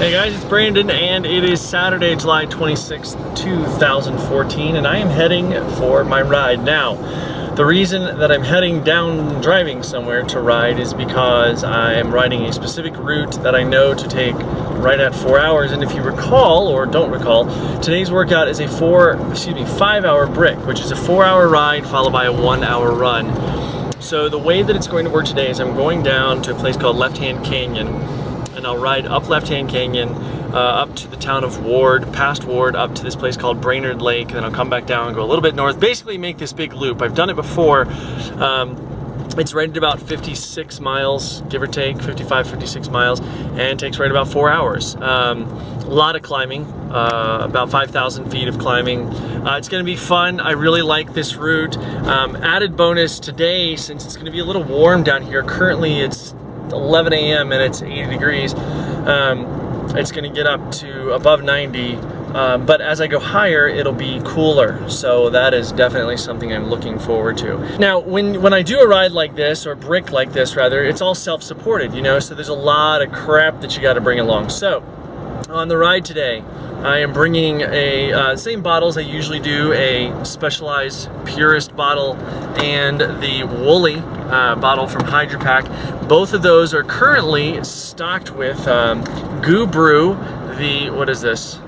Hey guys, it's Brandon and it is Saturday, July 26th, 2014, and I am heading for my ride. Now, the reason that I'm heading down driving somewhere to ride is because I am riding a specific route that I know to take right at 4 hours. And if you recall, or don't recall, today's workout is a 5-hour brick, which is a 4-hour ride followed by a 1-hour run. So the way that it's going to work today is I'm going down to a place called Left Hand Canyon, and I'll ride up Left Hand Canyon, up to the town of Ward, past Ward, up to this place called Brainerd Lake, and then I'll come back down and go a little bit north, basically make this big loop. I've done it before. It's rated about 56 miles, give or take, 55, 56 miles, and takes right about 4 hours. A lot of climbing, about 5,000 feet of climbing. It's gonna be fun. I really like this route. Added bonus today, since it's gonna be a little warm down here. Currently it's 11 a.m. and it's 80 degrees. It's gonna get up to above 90. But as I go higher, it'll be cooler. So that is definitely something I'm looking forward to. Now, when I do a ride like this, or brick like this rather, it's all self-supported, you know, so there's a lot of crap that you gotta bring along. So, on the ride today, I am bringing a same bottles I usually do, a Specialized Purist bottle and the Woolly bottle from Hydro Pack. Both of those are currently stocked with Goo Brew, what is this?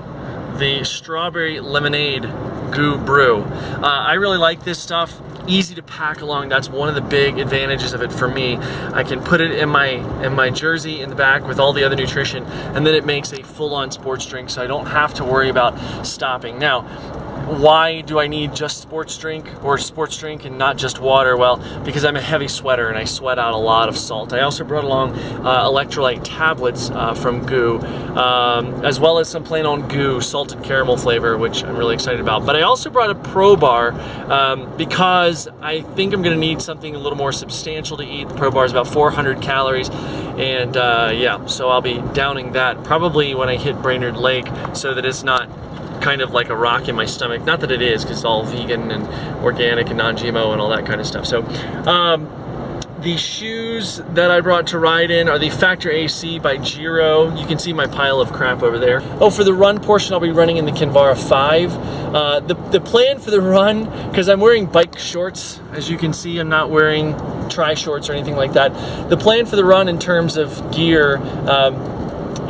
The Strawberry Lemonade Goo Brew. I really like this stuff. Easy to pack along. That's one of the big advantages of it for me. I can put it in my jersey in the back with all the other nutrition, and then it makes a full-on sports drink, so I don't have to worry about stopping. Now, why do I need just sports drink and not just water? Well, because I'm a heavy sweater and I sweat out a lot of salt. I also brought along electrolyte tablets from Goo, as well as some plain old Goo salted caramel flavor, which I'm really excited about. But I also brought a Pro Bar because I think I'm gonna need something a little more substantial to eat. The Pro Bar is about 400 calories, and yeah, so I'll be downing that probably when I hit Brainerd Lake, so that it's not kind of like a rock in my stomach. Not that it is, because it's all vegan and organic and non-GMO and all that kind of stuff. So the shoes that I brought to ride in are the Factor AC by Giro. You can see my pile of crap over there. Oh, for the run portion, I'll be running in the Kinvara 5. The plan for the run, because I'm wearing bike shorts, as you can see, I'm not wearing tri-shorts or anything like that. The plan for the run in terms of gear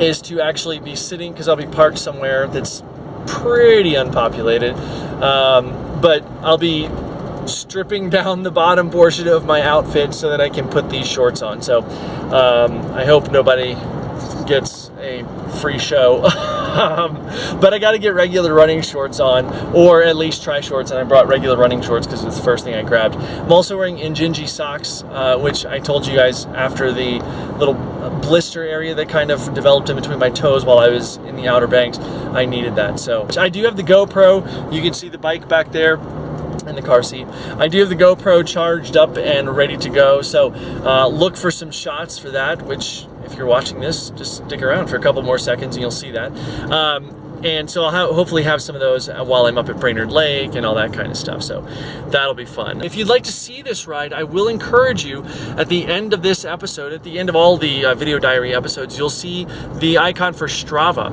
is to actually be sitting, because I'll be parked somewhere that's pretty unpopulated, but I'll be stripping down the bottom portion of my outfit so that I can put these shorts on. So I hope nobody gets a free show. But I got to get regular running shorts on, or at least tri-shorts, and I brought regular running shorts because it's the first thing I grabbed. I'm also wearing Injinji socks, which I told you guys after the little blister area that kind of developed in between my toes while I was in the Outer Banks. I needed that. So I do have the GoPro. You can see the bike back there in the car seat. I do have the GoPro charged up and ready to go, so look for some shots for that, which if you're watching this, just stick around for a couple more seconds and you'll see that. And so I'll hopefully have some of those while I'm up at Brainerd Lake and all that kind of stuff, so that'll be fun. If you'd like to see this ride, I will encourage you, at the end of this episode, at the end of all the video diary episodes, you'll see the icon for Strava.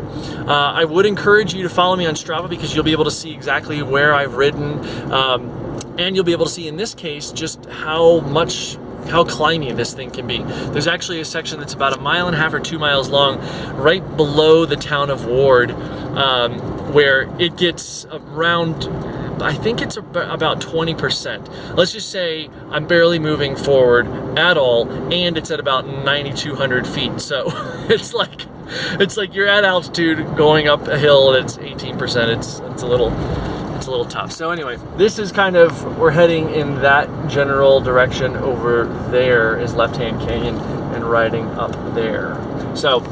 I would encourage you to follow me on Strava, because you'll be able to see exactly where I've ridden, and you'll be able to see, in this case, just how climby this thing can be. There's actually a section that's about 1.5 miles or 2 miles long, right below the town of Ward, where it gets around, I think it's about 20%. Let's just say I'm barely moving forward at all, and it's at about 9,200 feet. So it's like you're at altitude going up a hill that's 18%. It's a little tough. So anyway, this is kind of, we're heading in that general direction. Over there is Left Hand Canyon, and riding up there. So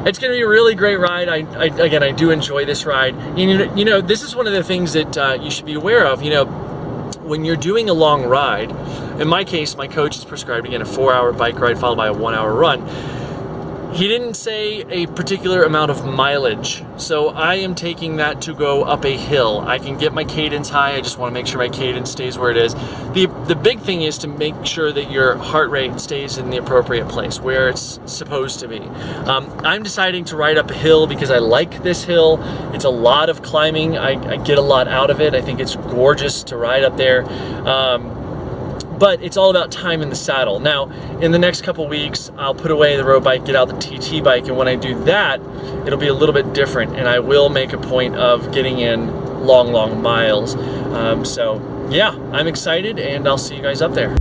it's going to be a really great ride. Again, I do enjoy this ride. You know, this is one of the things that you should be aware of. You know, when you're doing a long ride, in my case, my coach has prescribed, again, a 4-hour bike ride followed by a 1-hour run. He didn't say a particular amount of mileage, so I am taking that to go up a hill. I can get my cadence high, I just want to make sure my cadence stays where it is. The big thing is to make sure that your heart rate stays in the appropriate place, where it's supposed to be. I'm deciding to ride up a hill because I like this hill. It's a lot of climbing, I get a lot out of it. I think it's gorgeous to ride up there. But it's all about time in the saddle. Now, in the next couple weeks, I'll put away the road bike, get out the TT bike, and when I do that, it'll be a little bit different, and I will make a point of getting in long miles. So yeah, I'm excited, and I'll see you guys up there.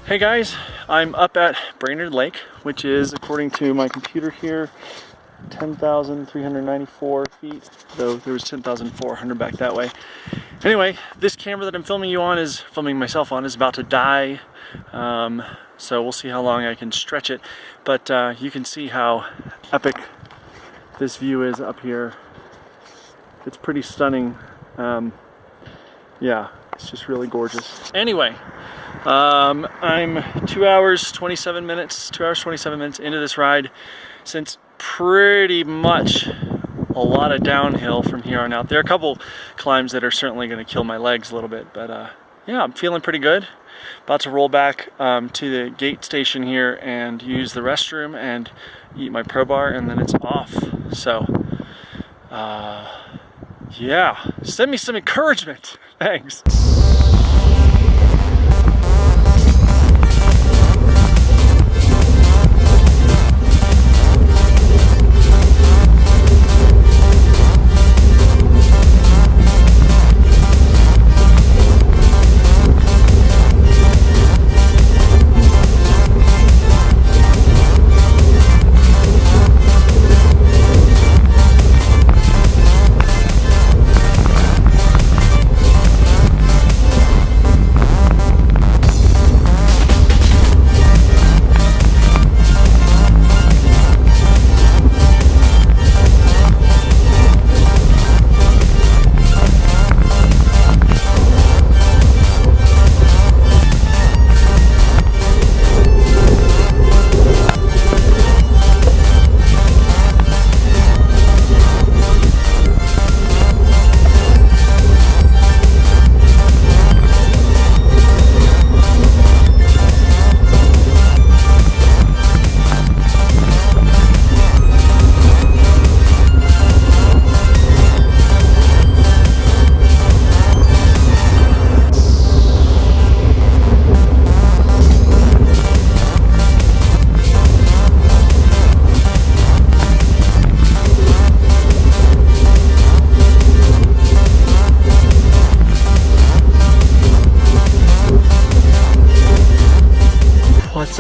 Hey guys, I'm up at Brainerd Lake, which is, according to my computer here, 10,394 feet, though there was 10,400 back that way. Anyway, this camera that I'm filming myself on, is about to die, so we'll see how long I can stretch it, but you can see how epic this view is up here. It's pretty stunning. Yeah, it's just really gorgeous. Anyway, I'm 2 hours 27 minutes into this ride, since pretty much a lot of downhill from here on out. There are a couple climbs that are certainly going to kill my legs a little bit, but yeah, I'm feeling pretty good. About to roll back to the gate station here and use the restroom and eat my Pro Bar, and then it's off. So yeah, send me some encouragement. Thanks.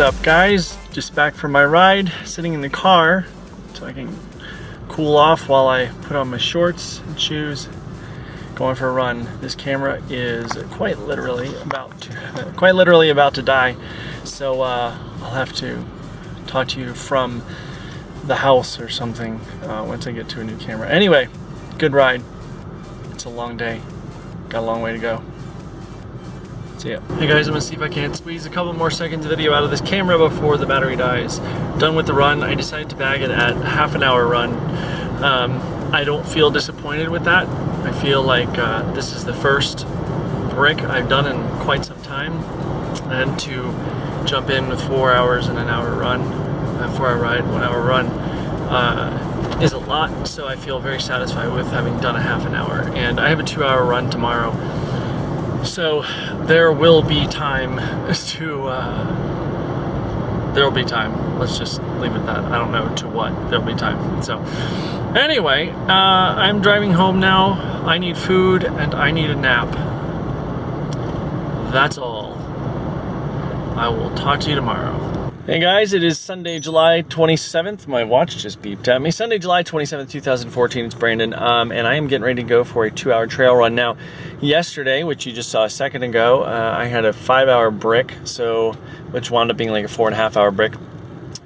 up, guys? Just back from my ride, sitting in the car so I can cool off while I put on my shorts and shoes, going for a run. This camera is quite literally about to die, so I'll have to talk to you from the house or something once I get to a new camera. Anyway, good ride. It's a long day. Got a long way to go. See ya. Hey guys, I'm gonna see if I can squeeze a couple more seconds of video out of this camera before the battery dies. Done with the run. I decided to bag it at half an hour run. I don't feel disappointed with that. I feel like this is the first brick I've done in quite some time, and to jump in with 4 hours and an hour run, 4 hour ride, 1 hour run, is a lot. So I feel very satisfied with having done a half an hour, and I have a 2 hour run tomorrow. So there will be time let's just leave it at that. I don't know to what, there'll be time. So anyway, I'm driving home now. I need food and I need a nap. That's all. I will talk to you tomorrow. Hey guys, it is Sunday, July 27th. My watch just beeped at me. Sunday, July 27th, 2014. It's Brandon, and I am getting ready to go for a 2 hour trail run. Now, yesterday, which you just saw a second ago, I had a 5 hour brick, which wound up being like a 4.5 hour brick,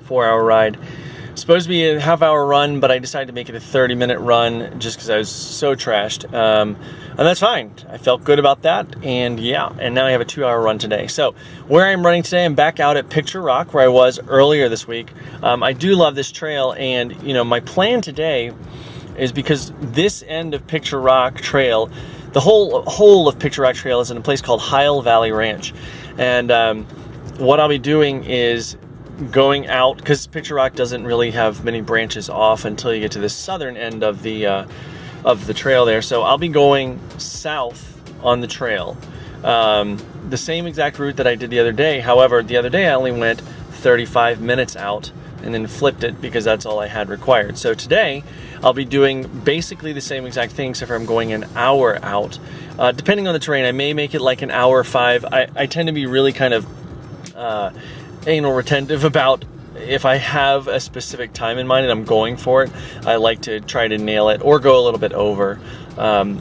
4 hour ride. Supposed to be a half hour run, but I decided to make it a 30-minute run just because I was so trashed. And that's fine. I felt good about that, and yeah, and now I have a 2 hour run today. So where I'm running today, I'm back out at Picture Rock where I was earlier this week. I do love this trail, and you know, my plan today is, because this end of Picture Rock Trail, the whole of Picture Rock Trail is in a place called Heil Valley Ranch. And what I'll be doing is going out, because Picture Rock doesn't really have many branches off until you get to the southern end of the trail there. So I'll be going south on the trail, the same exact route that I did the other day. However, the other day I only went 35 minutes out and then flipped it because that's all I had required. So today I'll be doing basically the same exact thing, except for I'm going an hour out. Depending on the terrain, I may make it like an hour 5. I tend to be really kind of anal retentive about, if I have a specific time in mind and I'm going for it, I like to try to nail it or go a little bit over. And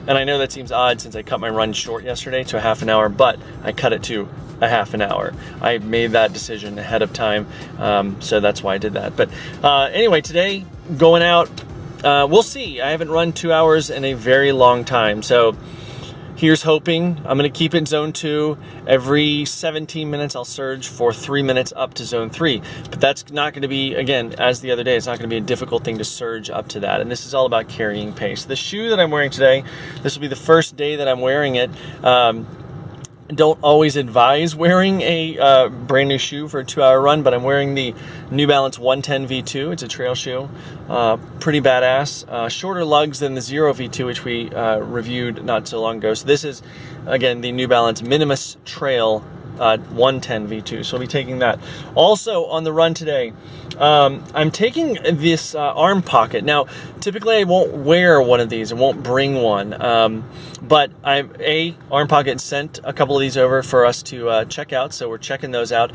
I know that seems odd since I cut my run short yesterday to a half an hour, but I cut it to a half an hour. I made that decision ahead of time, so that's why I did that. But anyway, today, going out, we'll see. I haven't run 2 hours in a very long time, so here's hoping. I'm going to keep it zone 2. Every 17 minutes I'll surge for 3 minutes up to zone 3. But that's not going to be, again, as the other day, it's not going to be a difficult thing to surge up to that. And this is all about carrying pace. The shoe that I'm wearing today, this will be the first day that I'm wearing it. Don't always advise wearing a brand new shoe for a 2 hour run, but I'm wearing the New Balance 110 V2. It's a trail shoe, pretty badass. Shorter lugs than the Zero V2, which we reviewed not so long ago. So this is, again, the New Balance Minimus Trail 110 V2. So I'll be taking that. Also on the run today, I'm taking this arm pocket. Now, typically I won't wear one of these. I won't bring one. But arm pocket sent a couple of these over for us to check out, so we're checking those out.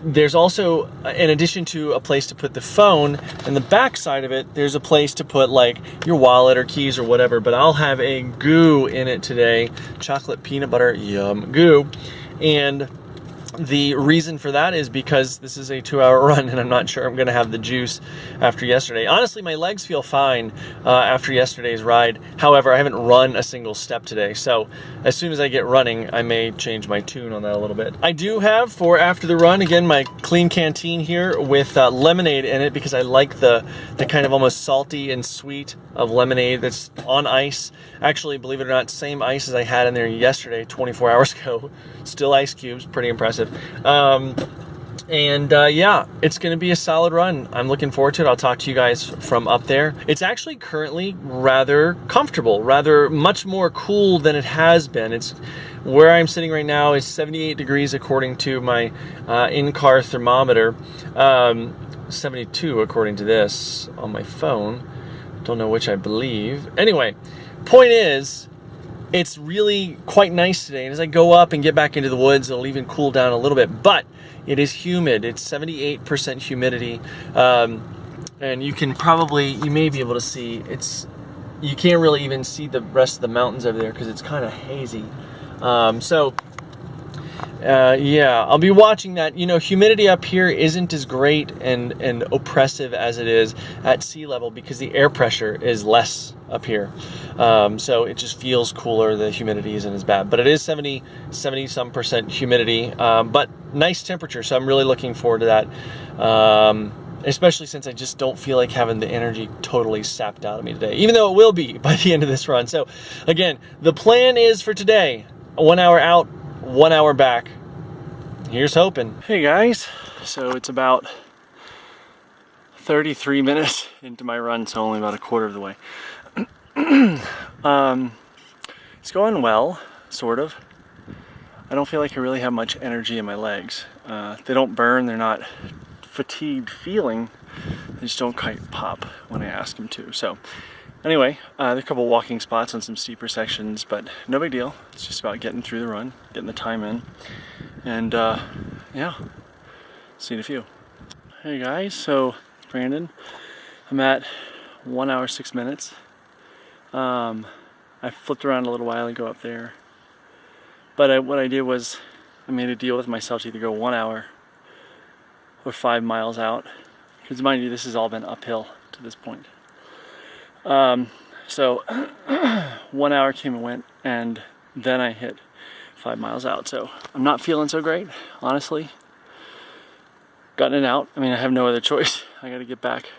There's also, in addition to a place to put the phone, in the back side of it, there's a place to put like your wallet or keys or whatever, but I'll have a goo in it today, chocolate peanut butter, yum, goo. And the reason for that is because this is a 2 hour run and I'm not sure I'm going to have the juice after yesterday. Honestly, my legs feel fine after yesterday's ride. However, I haven't run a single step today. So as soon as I get running, I may change my tune on that a little bit. I do have, for after the run, again, my clean canteen here with lemonade in it, because I like the kind of almost salty and sweet of lemonade that's on ice. Actually, believe it or not, same ice as I had in there yesterday, 24 hours ago. Still ice cubes, pretty impressive. Yeah, it's going to be a solid run. I'm looking forward to it. I'll talk to you guys from up there. It's actually currently rather comfortable, rather much more cool than it has been. It's where I'm sitting right now is 78 degrees according to my in-car thermometer. 72 according to this on my phone. Don't know which I believe. Anyway, point is, it's really quite nice today. And as I go up and get back into the woods, it'll even cool down a little bit. But it is humid. It's 78% humidity. And you may be able to see, you can't really even see the rest of the mountains over there because it's kind of hazy. Yeah, I'll be watching that. You know, humidity up here isn't as great and oppressive as it is at sea level because the air pressure is less up here. So it just feels cooler. The humidity isn't as bad, but it is 70 some percent humidity, but nice temperature. So I'm really looking forward to that. Especially since I just don't feel like having the energy totally sapped out of me today, even though it will be by the end of this run. So again, the plan is for today, 1 hour out, 1 hour back. Here's hoping. Hey guys, so it's about 33 minutes into my run, so only about a quarter of the way. It's going well, sort of. I don't feel like I really have much energy in my legs. They don't burn, they're not fatigued feeling, they just don't quite pop when I ask them to. So anyway, there are a couple walking spots on some steeper sections, but no big deal. It's just about getting through the run, getting the time in, and yeah, seen a few. Hey guys, so it's Brandon. I'm at 1 hour 6 minutes. I flipped around a little while ago up there, but what I did was I made a deal with myself to either go 1 hour or 5 miles out, because mind you, this has all been uphill to this point. So 1 hour came and went, and then I hit 5 miles out. So I'm not feeling so great, honestly. Gotten it out. I mean, I have no other choice. I got to get back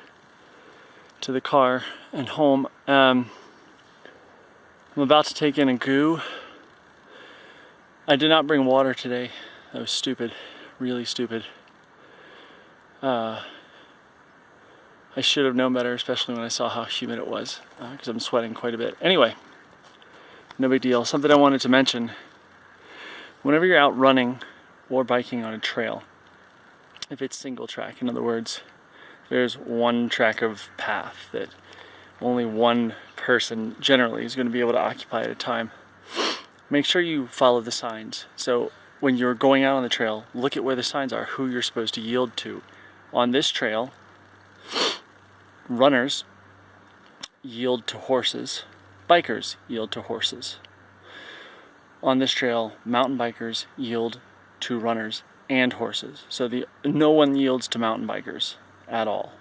to the car and home. I'm about to take in a goo. I did not bring water today. That was stupid, really stupid. I should have known better, especially when I saw how humid it was, because I'm sweating quite a bit. Anyway, no big deal. Something I wanted to mention: whenever you're out running or biking on a trail, if it's single track, in other words, there's one track of path that only one person generally is going to be able to occupy at a time, make sure you follow the signs. So when you're going out on the trail, look at where the signs are, who you're supposed to yield to. On this trail, runners yield to horses, bikers yield to horses. On this trail, mountain bikers yield to runners and horses. So no one yields to mountain bikers at all.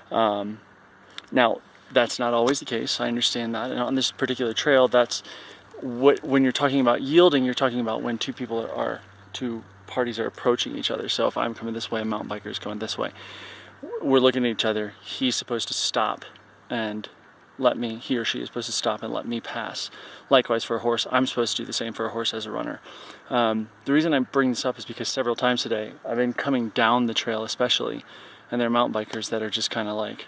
Now, that's not always the case. I understand that. And on this particular trail, that's when you're talking about yielding, you're talking about when two parties are approaching each other. So if I'm coming this way, a mountain biker is going this way, we're looking at each other. He's supposed to stop and he or she is supposed to stop and let me pass. Likewise for a horse, I'm supposed to do the same for a horse as a runner. The reason I bring this up is because several times today, I've been coming down the trail especially, and there are mountain bikers that are just kind of like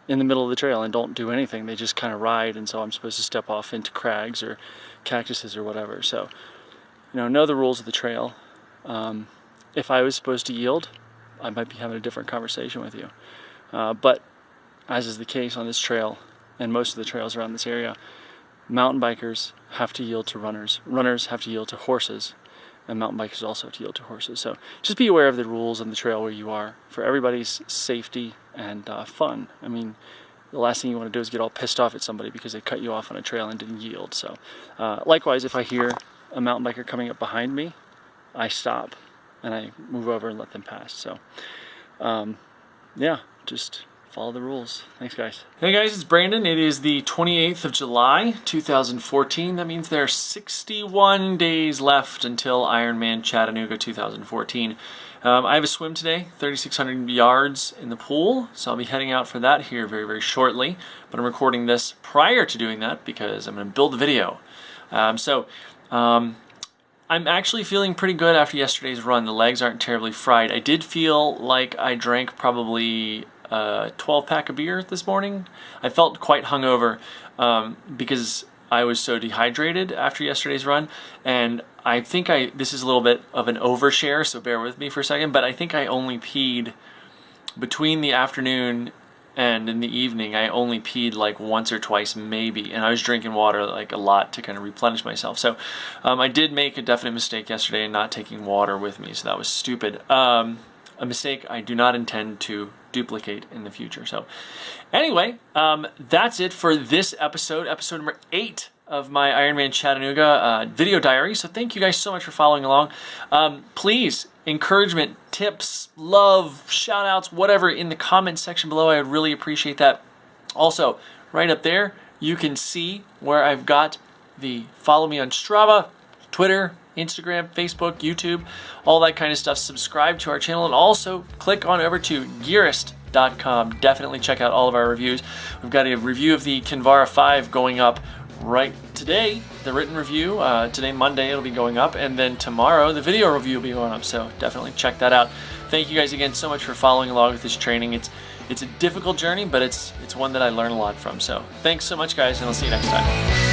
in the middle of the trail and don't do anything. They just kind of ride, and so I'm supposed to step off into crags or cactuses or whatever. So, know the rules of the trail. If I was supposed to yield, I might be having a different conversation with you. But as is the case on this trail and most of the trails around this area, mountain bikers have to yield to runners. Runners have to yield to horses, and mountain bikers also have to yield to horses. So just be aware of the rules on the trail where you are for everybody's safety and fun. I mean, the last thing you want to do is get all pissed off at somebody because they cut you off on a trail and didn't yield. So likewise, if I hear a mountain biker coming up behind me, I stop and I move over and let them pass. So yeah, just follow the rules. Thanks, guys. Hey guys, it's Brandon. It is the 28th of July, 2014. That means there are 61 days left until Ironman Chattanooga 2014. I have a swim today, 3,600 yards in the pool, so I'll be heading out for that here very, very shortly. But I'm recording this prior to doing that because I'm going to build the video. I'm actually feeling pretty good after yesterday's run. The legs aren't terribly fried. I did feel like I drank probably a 12-pack of beer this morning. I felt quite hungover because I was so dehydrated after yesterday's run, and I think this is a little bit of an overshare, so bear with me for a second, but I think I only peed between the afternoon and in the evening I only peed like once or twice maybe, and I was drinking water like a lot to kind of replenish myself. So I did make a definite mistake yesterday in not taking water with me, so that was stupid. A mistake I do not intend to duplicate in the future. So anyway, that's it for this episode number 8 of my Ironman Chattanooga video diary. So thank you guys so much for following along. Please, encouragement, tips, love, shout outs, whatever in the comment section below. I would really appreciate that. Also, right up there, you can see where I've got the follow me on Strava, Twitter, Instagram, Facebook, YouTube, all that kind of stuff. Subscribe to our channel, and also click on over to Gearist.com. Definitely check out all of our reviews. We've got a review of the Kinvara 5 going up right today, the written review. Today, Monday, it'll be going up, and then tomorrow the video review will be going up, so definitely check that out. Thank you guys again so much for following along with this training. It's a difficult journey, but it's one that I learn a lot from. So thanks so much, guys, and I'll see you next time.